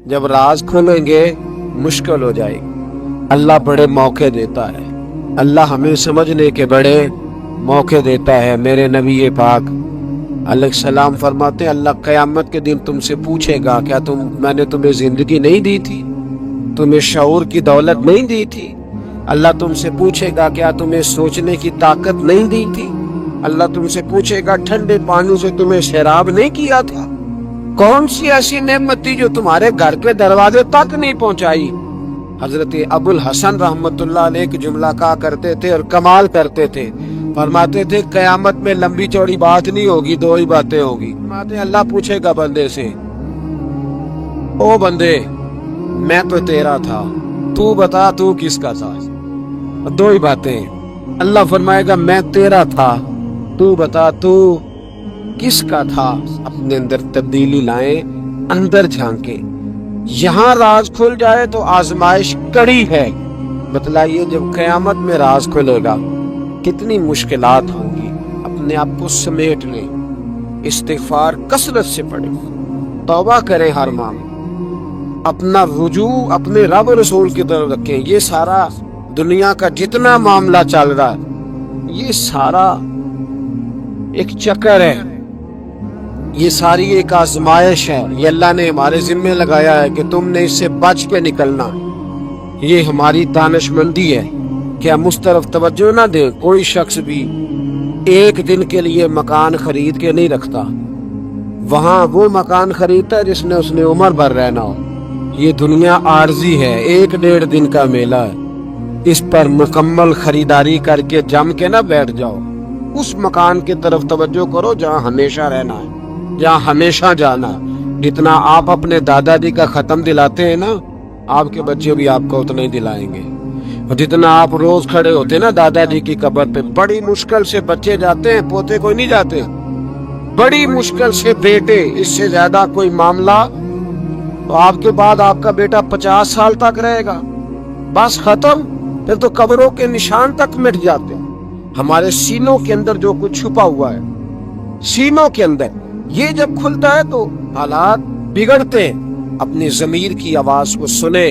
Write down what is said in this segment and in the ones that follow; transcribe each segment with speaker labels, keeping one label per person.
Speaker 1: जब राज खोलेंगे मुश्किल हो जाएगी। अल्लाह बड़े मौके देता है, अल्लाह हमें समझने के बड़े मौके देता है। मेरे नबी पाक अलैहिस्सलाम फरमाते हैं, अल्लाह क़यामत के दिन तुमसे पूछेगा, क्या मैंने तुम्हें जिंदगी नहीं दी थी, तुम्हें शऊर की दौलत नहीं दी थी? अल्लाह तुमसे पूछेगा, क्या तुम्हें सोचने की ताकत नहीं दी थी? अल्लाह तुमसे पूछेगा, ठंडे पानी से तुम्हें शराब नहीं किया था? कौन सी ऐसी नेमत थी जो तुम्हारे घर के दरवाजे तक नहीं पहुंचाई? हजरत अबुल हसन रहमतुल्लाह अलैह एक जुमला कहा करते थे और कमाल करते थे। फरमाते थे, कयामत में लंबी चौड़ी बात नहीं होगी, दो ही बातें होगी। फरमाते अल्लाह पूछेगा बंदे से, ओ बंदे मैं तो तेरा था, तू बता तू किसका था? दो ही बातें। अल्लाह फरमाएगा मैं तेरा था, तू बता तू किसका था? अपने अंदर तब्दीली लाए, अंदर झांके। यहाँ राज खुल जाए तो आजमाइश कड़ी है। बतलाइए जब क़यामत में राज खुलेगा कितनी मुश्किलात होंगी। अपने आप को समेट लें, इस्तिग़फ़ार कसरत से पढ़ें, तौबा करें हर मामले, अपना रुजू अपने रब रसूल की तरफ रखें। ये सारा दुनिया का जितना मामला चल रहा है ये सारा एक चक्कर है, ये सारी एक आजमाइश है। ये अल्लाह ने हमारे जिम्मे लगाया है कि तुमने इससे बच के निकलना। ये हमारी दानिशमंदी है कि हम उस तरफ तवज्जो ना दें। कोई शख्स भी एक दिन के लिए मकान खरीद के नहीं रखता, वहां वो मकान खरीदता है जिसने उसने उम्र भर रहना हो। ये दुनिया आर्जी है, एक डेढ़ दिन का मेला है। इस पर मुकम्मल खरीदारी करके जम के ना बैठ जाओ। उस मकान की तरफ तवज्जो करो जहाँ हमेशा रहना है, जहाँ हमेशा जाना। जितना आप अपने दादाजी का खत्म दिलाते हैं ना, आपके बच्चे भी आपको उतना ही दिलाएंगे। और जितना आप रोज खड़े होते ना दादाजी की कब्र पे, बड़ी मुश्किल से बच्चे जाते हैं, पोते कोई नहीं जाते, बड़ी मुश्किल से बेटे। इससे ज्यादा कोई मामला तो आपके बाद आपका बेटा 50 साल तक रहेगा, बस खत्म। फिर तो कब्रों के निशान तक मिट जाते हैं। हमारे सीनों के अंदर जो कुछ छुपा हुआ है, सीनों के अंदर, ये जब खुलता है तो हालात बिगड़ते हैं। अपनी ज़मीर की आवाज को सुने,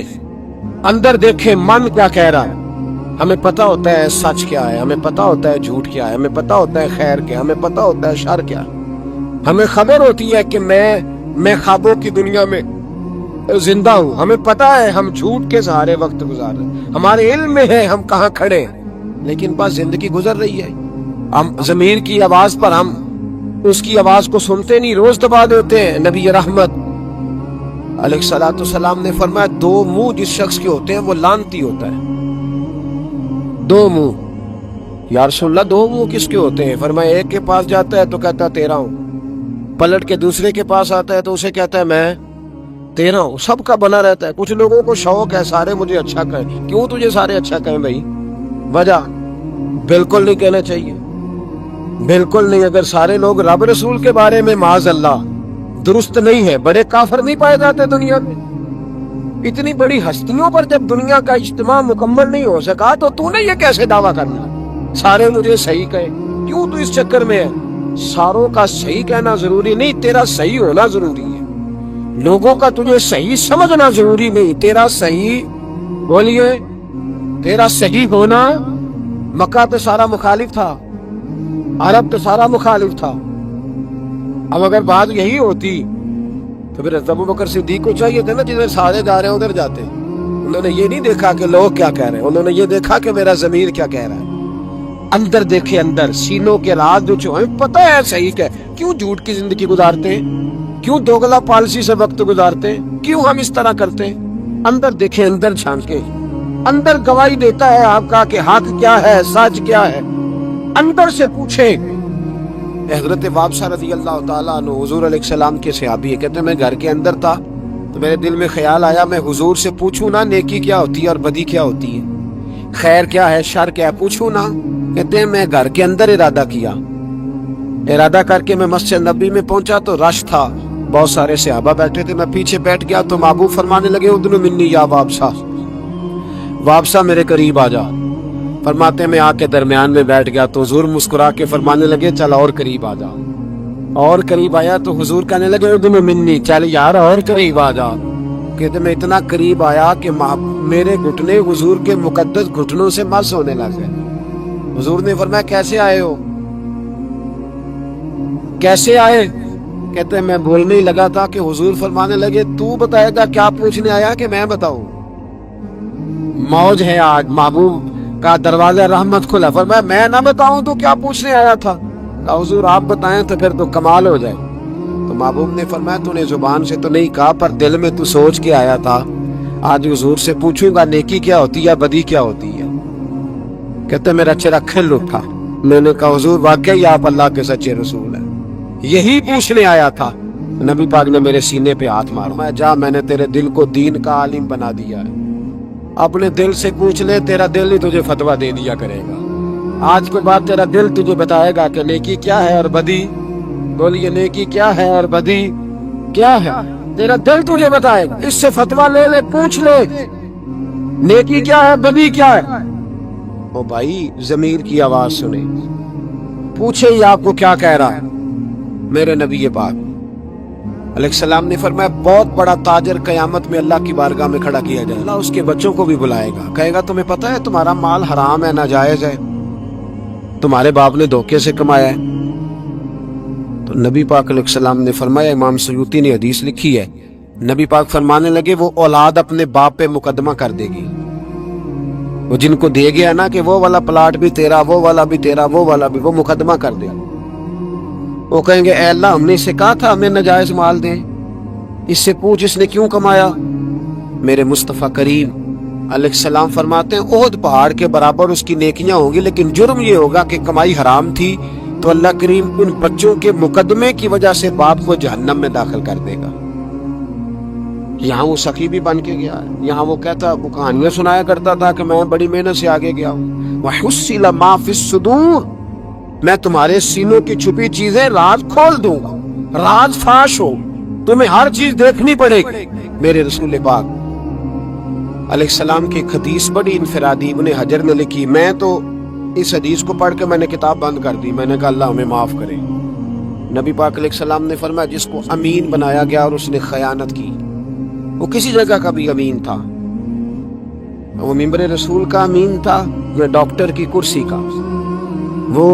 Speaker 1: अंदर देखें मन क्या कह रहा है। हमें पता होता है सच क्या है, हमें पता होता है झूठ क्या है, हमें पता होता है खैर क्या, हमें पता होता है शर क्या। हमें खबर होती है कि मैं ख्वाबों की दुनिया में जिंदा हूँ। हमें पता है हम झूठ के सहारे वक्त गुजार रहे हैं, हमारे इल्म में है हम कहाँ खड़े हैं, लेकिन बस जिंदगी गुजर रही है। हम ज़मीर की आवाज पर हम उसकी आवाज को सुनते नहीं, रोज दबा देते हैं। नबी रहमत अलैहिस्सलाम ने फरमाया, दो मुंह जिस शख्स के होते हैं वो लानती होता है। दो मुंह, या रसूलल्लाह दो मुंह किसके होते हैं? फरमाया एक के पास जाता है तो कहता है तेरा हूँ, पलट के दूसरे के पास आता है तो उसे कहता है मैं तेरा हूँ। सबका बना रहता है। कुछ लोगों को शौक है सारे मुझे अच्छा कहें। क्यों तुझे सारे अच्छा कहें भाई? वजह बिल्कुल नहीं कहना चाहिए, बिल्कुल नहीं। अगर सारे लोग रब रसूल के बारे में माज़अल्लाह दुरुस्त नहीं है, बड़े काफिर नहीं पाए जाते दुनिया में। इतनी बड़ी हस्तियों पर जब दुनिया का इज्तिमा मुकम्मल नहीं हो सका तो तूने ये कैसे दावा करना सारे मुझे सही कहे? क्यों तू इस चक्कर में है? सारों का सही कहना जरूरी नहीं, तेरा सही होना जरूरी है। लोगों का तुझे सही समझना जरूरी नहीं, तेरा सही, बोलिए, तेरा सही होना। मक्का तो सारा मुखालिफ था, अरब तो सारा मुखालिफ था। अब अगर बात यही होती तो फिर अबू बकर सिद्दीक को चाहिए था ना, जिधर सारे जा रहे हैं उधर जाते। उन्होंने ये नहीं देखा कि लोग क्या कह रहे हैं, उन्होंने ये देखा कि मेरा ज़मीर क्या कह रहा है। अंदर देखे, अंदर सीनों के राज जो हमें पता है सही क्या। क्यों झूठ की जिंदगी गुजारते हैं? क्यों दोगला पॉलिसी से वक्त गुजारते हैं? क्यों हम इस तरह करते हैं? अंदर देखें, अंदर झांके, अंदर गवाही देता है आपका कि हक क्या है, सच क्या है। अंदर से पूछे। हजरत वाबसा रज़ी अल्लाह ताला अन्हु हुजूर अलैहिस्सलाम के सहाबी है, कहते मैं घर के अंदर था तो मेरे दिल में ख्याल आया मैं हुजूर से पूछूं ना नेकी क्या होती है और बदी क्या होती है, खैर क्या है शर क्या है, पूछूं ना। कहते हैं मैं घर के अंदर इरादा किया, इरादा करके मैं मस्जिद नबी में पहुंचा तो रश था, बहुत सारे सहाबा बैठे थे। मैं पीछे बैठ गया तो महबूब फरमाने लगे, उदनु मिन्नी या वाबसा, वाबसा मेरे करीब आ जा। फरमाते मैं आके दरमियान में बैठ गया तो हुजूर मुस्कुरा के फरमाने लगे, चल और करीब आ जा। और करीब आया तो हुजूर कहने लगे, उदनु मिन्नी, चल यार और करीब आ जा। कहते मैं इतना करीब आया कि मेरे घुटने हुजूर के मुकद्दस घुटनों से मस होने लगे। हुजूर ने फरमाया कैसे आए हो, कैसे आए? कहते मैं बोलने ही लगा था कि हुजूर फरमाने लगे तू बताएगा क्या पूछने आया कि मैं बताऊं? मौज है आज, महबूब का दरवाजा रहमत खुला। फरमाया मैं ना बताऊं तो क्या पूछने आया था? कहा हुजूर आप बताएं तो फिर तो कमाल हो जाए। तो महबूब ने फरमाया तूने जुबान से तो नहीं कहा पर दिल में तू सोच के आया था, आज हुजूर से पूछूंगा नेकी क्या होती है, बदी क्या होती है। कहते मेरा चेहरा खिल उठा। मैंने कहा हुजूर वाकई आप अल्लाह के सच्चे रसूल हैं, यही पूछने आया था। नबी पाक ने मेरे सीने पे हाथ मारा। मैं जा, मैंने तेरे दिल को दीन का आलिम बना दिया है, अपने दिल से पूछ ले, तेरा दिल ही तुझे फतवा दे दिया करेगा। आज के बाद तेरा दिल तुझे बताएगा कि नेकी क्या है और बदी। बोलिए नेकी क्या है और बदी क्या है, तेरा दिल तुझे बताएगा। इससे फतवा ले ले, पूछ ले नेकी क्या है बदी क्या है। ओ भाई ज़मीर की आवाज सुने, पूछे ही आपको क्या कह रहा है। मेरे नबी पाक अलैहिस्सलाम ने फरमाया बहुत बड़ा ताजर कयामत में अल्लाह की बारगाह में खड़ा किया जाएगा। अल्लाह उसके बच्चों को भी बुलाएगा, कहेगा तुम्हें पता है तुम्हारा माल हराम है, नाजायज है, तुम्हारे बाप ने धोखे से कमाया है। तो नबी पाक अलैहिस्सलाम ने फरमाया, इमाम सयूती ने हदीस लिखी है, नबी पाक फरमाने लगे वो औलाद अपने बाप पे मुकदमा कर देगी। वो जिनको दे गया ना कि वो वाला प्लाट भी तेरा, वो वाला भी तेरा, वो वाला भी, वो मुकदमा कर देगा। वो कहेंगे ऐ अल्लाह हमने इससे कहा था हमें नाजायज माल दे, इससे पूछ इसने क्यों कमाया। मेरे मुस्तफ़ा करीम अलैहिस्सलाम फरमाते हैं ओहद पहाड़ के बराबर उसकी नेकियां होंगी, लेकिन जुर्म ये होगा कि कमाई हराम थी, तो अल्लाह करीम उन बच्चों के मुकदमे की वजह से बाप को जहन्नम में दाखिल कर देगा। यहाँ वो सखी भी बन के गया है, यहाँ वो कहता, वो कहानियां सुनाया करता था कि मैं बड़ी मेहनत से आगे गया हूँ। वहुस्सिला मा फिस सुदूर, मैं तुम्हारे सीनों की छुपी चीजें राज खोल दूंगा, राज फाश हो, तुम्हें हर चीज देखनी पड़ेगी। मेरे रसूल पाक अलैहिस्सलाम की एक हदीस बड़ी इनफरादी इब्ने हजर ने लिखी। मैं तो इस हदीस को पढ़ के मैंने किताब बंद कर दी। मैंने कहा अल्लाह हमें माफ करे। नबी पाक अलैहिस्सलाम ने फरमाया जिसको अमीन बनाया गया और उसने खयानत की, वो किसी जगह का भी अमीन था, वो मिंबर रसूल का अमीन था या डॉक्टर की कुर्सी का, वो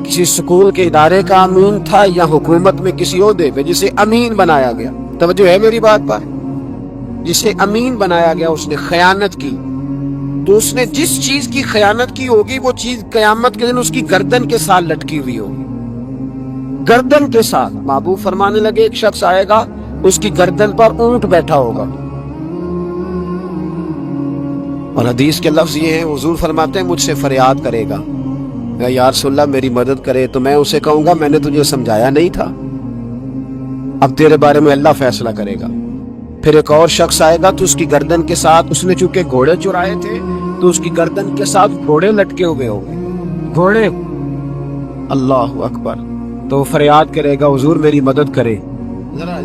Speaker 1: किसी स्कूल के इदारे का अमीन था या हुकूमत में किसी ओहदे पे जिसे अमीन बनाया गया। तवज्जो है मेरी बात पर? जिसे अमीन बनाया गया उसने खयानत की, तो उसने जिस चीज की खयानत की होगी वो चीज कयामत के दिन उसकी गर्दन के साथ लटकी हुई होगी, गर्दन के साथ। महबूब फरमाने लगे एक शख्स आएगा उसकी गर्दन पर ऊंट बैठा होगा, और हदीस के लफ्ज ये हैं, हुजूर फरमाते हैं मुझसे फरियाद करेगा या रसूलल्लाह मेरी मदद करे, तो मैं उसे कहूंगा मैंने तुझे समझाया नहीं था, अब तेरे बारे में अल्लाह फैसला करेगा। फिर एक और शख्स आएगा तो उसकी गर्दन के साथ, उसने चूंकि घोड़े चुराए थे तो उसकी गर्दन के साथ घोड़े लटके हुए होंगे, घोड़े। अल्लाह अकबर। तो फरियाद करेगा हुजूर मेरी मदद करे।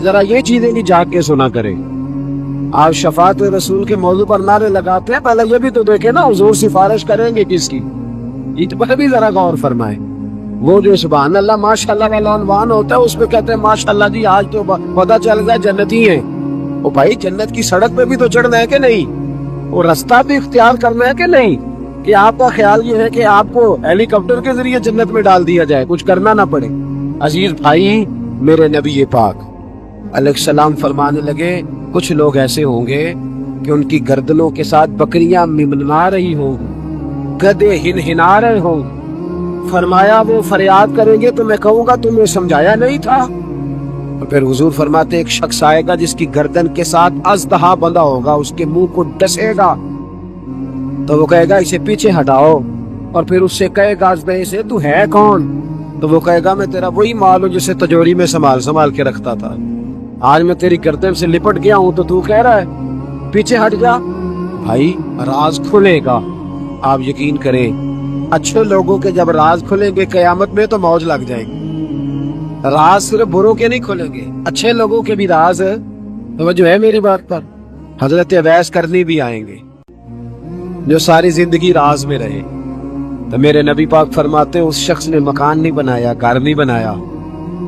Speaker 1: जरा ये चीजें नहीं जाग के सुना करे। आप शफात रसूल के मौजू पर नारे लगाते हैं, पहले ये भी तो देखे ना हुजूर सिफारिश करेंगे किसकी, ईद पर भी जरा गौर फरमाए। वो जो सुभान अल्लाह माशाअल्लाह वाला अनवान होता है उसमें कहते हैं माशाअल्लाह जी आज तो पता चल गया जन्नती है। ओ भाई जन्नत की सड़क पे भी तो चढ़ना है कि नहीं, वो रास्ता भी इख्तियार करना है कि नहीं, कि आपका ख्याल ये है कि आपको हेलीकॉप्टर के जरिए जन्नत में डाल दिया जाए, कुछ करना ना पड़े। अजीज भाई मेरे नबी पाक अलैहिस्सलाम फरमाने लगे कुछ लोग ऐसे होंगे कि उनकी गर्दनों के साथ बकरियां मिमना रही होंगी, गधे हिनहिना रहे हों। फरमाया वो फरियाद करेंगे तो मैं कहूंगा तुम्हें समझाया नहीं था। और फिर हुजूर फरमाते एक शख्स आएगा जिसकी गर्दन के साथ अज़दहा बंधा होगा, उसके मुंह को डसेगा तो वो कहेगा इसे पीछे हटाओ, और फिर उससे कहेगा अज़दहे से तू है कौन, तो वो कहेगा मैं तेरा वही माल हूं जिसे तिजोरी में संभाल के रखता था, आज मैं तेरी गर्दन से लिपट गया हूं तो तू कह रहा है पीछे हट जा। भाई राज खुलेगा, आप यकीन करें अच्छे लोगों के जब राज खुलेंगे कयामत में तो मौज लग जाएगी। राज सिर्फ बुरों के नहीं खुलेंगे, अच्छे लोगों के भी राज तो जो है मेरी बात पर। हजरत अवैस करनी भी आएंगे जो सारी जिंदगी राज में रहे। तो मेरे नबी पाक फरमाते उस शख्स ने मकान नहीं बनाया, घर नहीं बनाया,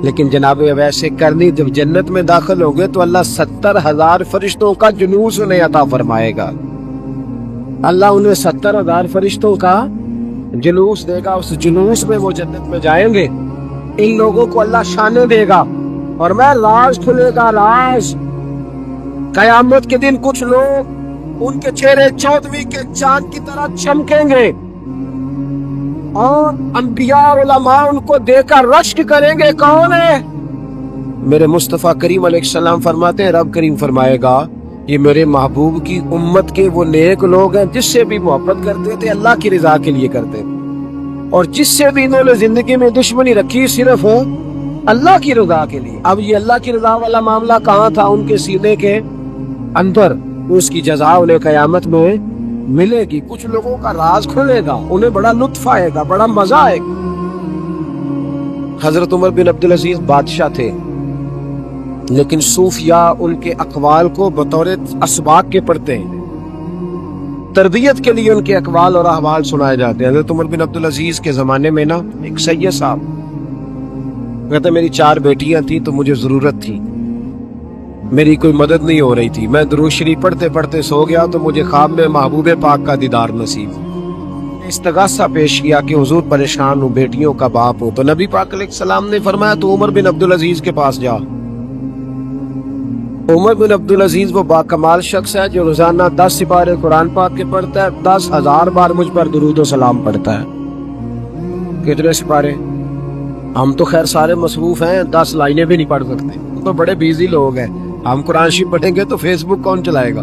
Speaker 1: لیکن جناب ویسے کرنی جب جنت میں داخل ہوں گے تو اللہ 70,000 فرشتوں کا جلوس انہیں عطا فرمائے گا. اللہ انہیں 70,000 فرشتوں کا جلوس دے گا. اس جلوس میں وہ جنت میں جائیں گے. ان لوگوں کو اللہ شانے دے گا اور میں راز کھلے گا. راز قیامت کے دن کچھ لوگ ان کے چہرے 14ویں کے چاند کی طرح چمکیں گے اور انبیاء اور علماء ان کو دیکھ کر رشک کریں گے. کون ہے؟ میرے مصطفیٰ کریم علیہ السلام فرماتے ہیں رب کریم فرمائے گا یہ میرے محبوب کی امت کے وہ نیک لوگ ہیں جس سے بھی محبت کرتے تھے اللہ کی رضا کے لیے کرتے تھے, اور جس سے بھی انہوں نے زندگی میں دشمنی رکھی صرف اللہ کی رضا کے لیے. اب یہ اللہ کی رضا والا معاملہ کہاں تھا؟ ان کے سینے کے اندر. اس کی جزا انہیں قیامت میں ملے گی. کچھ لوگوں کا راز کھلے گا, انہیں بڑا لطف آئے گا, بڑا مزہ آئے گا. حضرت عمر بن عبدالعزیز بادشاہ تھے, لیکن صوفیاء ان کے اقوال کو بطور اسباق کے پڑھتے ہیں. تربیت کے لیے ان کے اقوال اور احوال سنائے جاتے ہیں. حضرت عمر بن عبدالعزیز کے زمانے میں نا ایک سید صاحب کہتے میری 4 بیٹیاں تھیں تو مجھے ضرورت تھی, میری کوئی مدد نہیں ہو رہی تھی. میں درود شریف پڑھتے پڑھتے سو گیا تو مجھے خواب میں محبوب پاک کا دیدار نصیب. استغاثہ پیش کیا کہ حضور پریشان ہوں, بیٹیوں کا باپ ہوں. تو نبی پاک علیہ السلام نے فرمایا تو عمر بن عبدالعزیز کے پاس جا. عمر بن عبدالعزیز وہ باکمال شخص ہے جو روزانہ 10 سپارے قرآن پاک کے پڑھتا ہے, 10,000 بار مجھ پر درود و سلام پڑھتا ہے. کتنے سپارے؟ ہم تو خیر سارے مصروف ہیں, 10 لائنیں بھی نہیں پڑھ سکتے, تو بڑے بیزی لوگ ہیں. ہم قرآن شریف پڑھیں گے تو فیس بک کون چلائے گا؟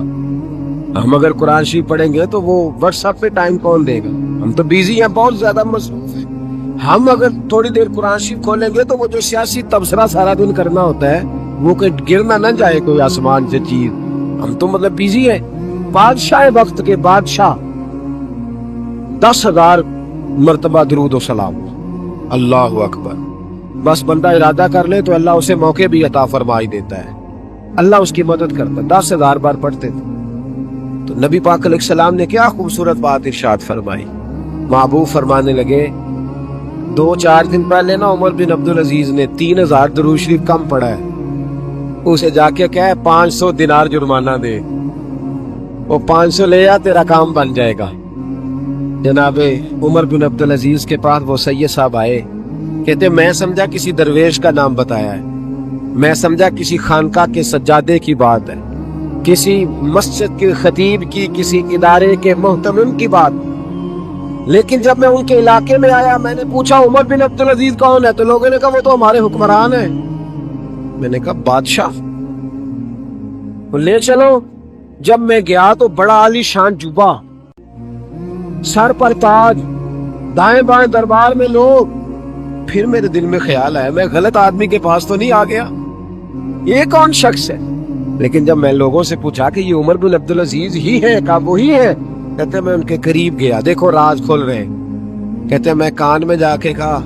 Speaker 1: ہم اگر قرآن شریف پڑھیں گے تو وہ واٹس ایپ پہ ٹائم کون دے گا؟ ہم تو بیزی ہیں, بہت زیادہ مصروف ہیں. ہم اگر تھوڑی دیر قرآن شریف کھولیں گے تو وہ جو سیاسی تبصرہ سارا دن کرنا ہوتا ہے وہ کوئی گرنا نہ جائے کوئی آسمان سے چیز. ہم تو مطلب بیزی ہیں. بادشاہ وقت کے بادشاہ 10,000 مرتبہ درود و سلام. اللہ اکبر. بس بندہ ارادہ کر لے تو اللہ اسے موقع بھی عطا فرمائی دیتا ہے, اللہ اس کی مدد کرتا ہے. 10,000 بار پڑھتے تھے. تو نبی پاک علیہ السلام نے کیا خوبصورت بات ارشاد فرمائی. محبوب فرمانے لگے 2-4 دن پہلے نا عمر بن عبدالعزیز نے 3,000 درود شریف کم پڑھا ہے, اسے جا کے کہے 500 دینار جرمانہ دے, وہ 500 لے آ تیرا کام بن جائے گا. جناب عمر بن عبدالعزیز کے پاس وہ سید صاحب آئے, کہتے میں سمجھا کسی درویش کا نام بتایا ہے, میں سمجھا کسی خانقاہ کے سجادے کی بات ہے, کسی مسجد کے خطیب کی, کسی ادارے کے محتمم کی بات. لیکن جب میں ان کے علاقے میں آیا میں نے پوچھا عمر بن عبدالعزیز کون ہے, تو لوگوں نے کہا وہ تو ہمارے حکمران ہیں. میں نے کہا بادشاہ لے چلو. جب میں گیا تو بڑا عالی شان جوبا, سر پر تاج, دائیں بائیں دربار میں لوگ. پھر میرے دل میں خیال آیا میں غلط آدمی کے پاس تو نہیں آ گیا, یہ کون شخص ہے؟ لیکن جب میں لوگوں سے پوچھا کہ یہ عمر بن عبدالعزیز ہی ہے, کہا وہی ہے. کہتے میں ان کے قریب گیا, دیکھو راز کھول رہے. کہتے میں کان میں جا کے کہا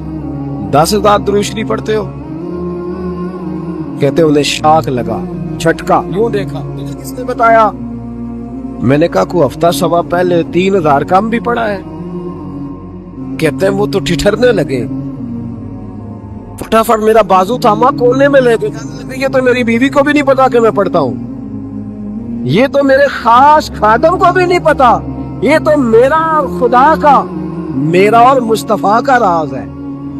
Speaker 1: 10,000 درود شریف پڑھتے ہو؟ کہتے انہیں شاک لگا, جھٹکا, یوں دیکھا تجھے کس نے بتایا؟ میں نے کہا کوئی ہفتہ سوا پہلے 3,000 کم بھی پڑھا ہے. کہتے ہیں وہ تو ٹھٹھرنے لگے, فٹافٹ میرا بازو تھاما, کونے میں لے گئے. یہ تو میری بیوی کو بھی نہیں پتا کہ میں پڑھتا ہوں, یہ تو میرے خاص خادم کو بھی نہیں پتا, یہ تو میرا اور خدا کا, میرا اور مصطفیٰ کا راز ہے,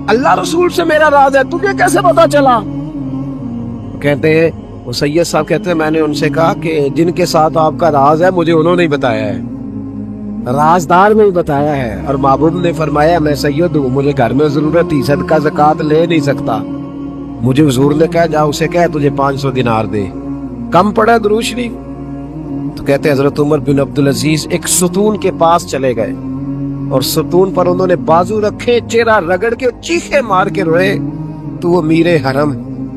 Speaker 1: اللہ رسول سے میرا راز ہے, تجھے کیسے پتا چلا؟ کہتے ہیں وہ سید صاحب کہتے ہیں میں نے ان سے کہا کہ جن کے ساتھ آپ کا راز ہے مجھے انہوں نے بتایا ہے, رازدار میں بتایا ہے. اور محبوب نے فرمایا میں سید ہوں, مجھے گھر میں ضرورت تھی, صدقہ زکوٰۃ لے نہیں سکتا. مجھے حضور نے کہا جا اسے کہہ تجھے 500 دینار دے, کم پڑا درود شریف. تو کہتے ہیں حضرت عمر بن عبدالعزیز ایک ستون کے پاس چلے گئے اور ستون پر انہوں نے بازو رکھے, چہرہ رگڑ کے چیخے مار کے روئے, تو وہ میرے حرم,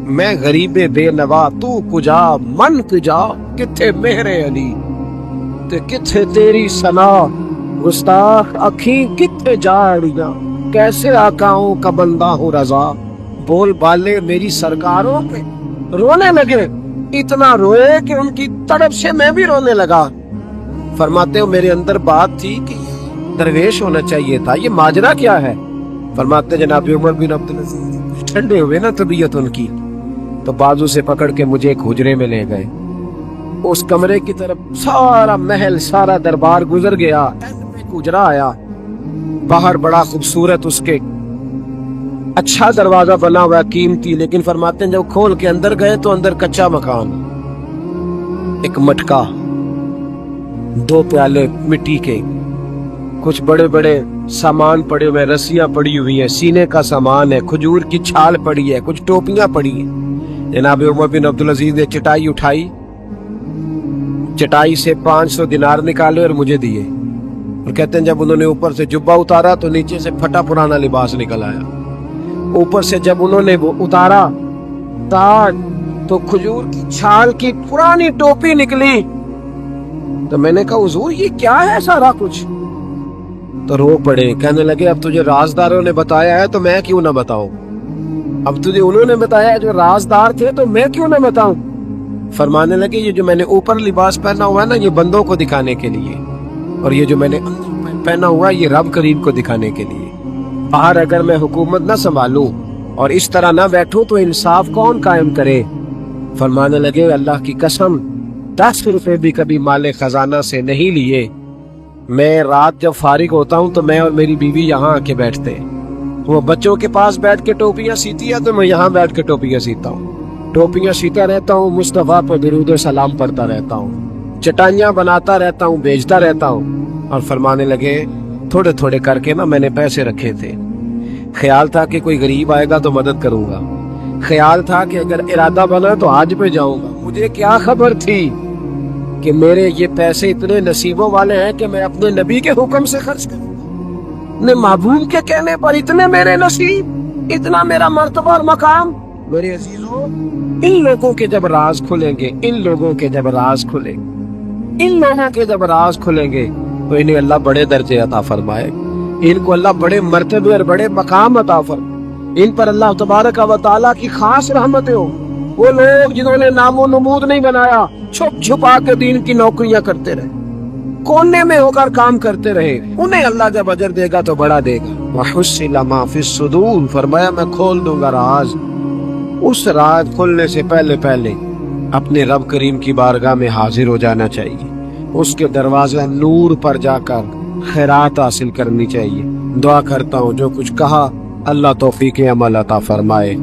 Speaker 1: میں غریب بے نوا, تو کجا من کجا, کتھے مہر علی تے کتھے تیری ثنا, گستاخ اکھیں کتھے جاڑیاں, کیسے آقاؤں کا بندہ ہوں رضا. بول بالے میری سرکاروں پہ رونے لگے, اتنا روئے کہ ان کی طرف سے میں بھی رونے لگا. فرماتے ہو میرے اندر بات تھی کہ درویش ہونا چاہیے تھا, یہ ماجرا کیا ہے؟ फरमाते जनाब उमर बिन अब्दुल अजीज ठंडे हुए ना तबीयत उनकी, तो बाजू से पकड़ के मुझे एक हुजरे में ले गए। उस कमरे की तरफ सारा महल सारा दरबार गुजर गया, एक हुजरा आया, बाहर बड़ा खूबसूरत उसके अच्छा दरवाजा बना हुआ कीमती, लेकिन फरमाते हैं जब खोल के अंदर गए तो अंदर कच्चा मकान, एक मटका, 2 प्याले मिट्टी के, कुछ बड़े बड़े सामान पड़े हुए, रस्सियां पड़ी हुई हैं, सीने का सामान है, खजूर की छाल पड़ी है, कुछ टोपियां पड़ी हैं। जनाब उमर बिन अब्दुल अजीज ने चटाई उठाई, चटाई से 500 दिनार निकाले और मुझे दिए, और कहते हैं जब उन्होंने ऊपर से जुब्बा उतारा तो नीचे से फटा पुराना लिबास निकल आया। ऊपर से जब उन्होंने वो उतारा ताज, तो खजूर की छाल की पुरानी टोपी निकली। तो मैंने कहा हुजूर ये क्या है सारा कुछ? तो रो पड़े, कहने लगे अब तुझे राजदारों ने बताया है तो मैं क्यों ना बताऊं, अब तुझे उन्होंने बताया है जो राजदार थे तो मैं क्यों ना बताऊं। फरमाने लगे ये जो मैंने ऊपर लिबास पहना हुआ है ना, ये बंदों को दिखाने के लिए, और ये जो मैंने अंदर पहना हुआ है ये रब करीम को दिखाने के लिए। बाहर अगर मैं हुकूमत ना संभालूं और इस तरह ना बैठूं तो इंसाफ कौन कायम करे। फरमाने लगे अल्लाह की कसम 10 रुपए भी कभी माले खजाना से नहीं लिए। मैं रात जब फारिग होता हूँ तो मैं और मेरी बीवी यहाँ आके बैठते हैं, वो बच्चों के पास बैठ के टोपियां सीती है तो मैं यहाँ बैठ के टोपियां सीता हूँ, टोपियां सीता रहता हूँ, मुस्तफा पर दुरूद सलाम पढ़ता रहता हूँ, चटाइयां बनाता रहता हूँ, बेचता रहता हूँ। और फरमाने लगे थोड़े थोड़े करके ना मैंने पैसे रखे थे, ख्याल था कि कोई गरीब आएगा तो मदद करूंगा, ख्याल था कि अगर इरादा बना तो आज पे जाऊंगा। मुझे क्या खबर थी कि मेरे ये पैसे इतने नसीबों वाले हैं कि मैं अपने नबी के हुक्म से खर्च करूंगा, अपने महबूब के कहने पर इतने मेरे नसीब, इतना मेरा मर्तबा और मकाम। मेरे अजीजों, इन लोगों के जब राज खुलेंगे, इन लोगों के जब राज खुलेंगे, इन लोगों के जब राज खुलेंगे तो इन्हें अल्लाह बड़े दर्जे अता फरमाए, इनको अल्लाह बड़े मर्तबे और बड़े मकाम अता फरमाए, इन पर अल्लाह तबारक व तआला की खास रहमतें हो। वो लोग जिन्होंने नामो नमूद नहीं बनाया, छुप छुपा के दीन की नौकरियां करते रहे, कोने में होकर काम करते रहे, उन्हें अल्लाह जब अजर देगा तो बड़ा देगा। वहुस्सिला मा फिस सुदूर, फरमाया मैं खोल दूंगा राज। उस राज खुलने से पहले पहले अपने रब करीम की बारगाह में हाजिर हो जाना चाहिए, उसके दरवाजा नूर पर जाकर खैरात हासिल करनी चाहिए। दुआ करता हूँ जो कुछ कहा अल्लाह तौफीक अमल अता फरमाए।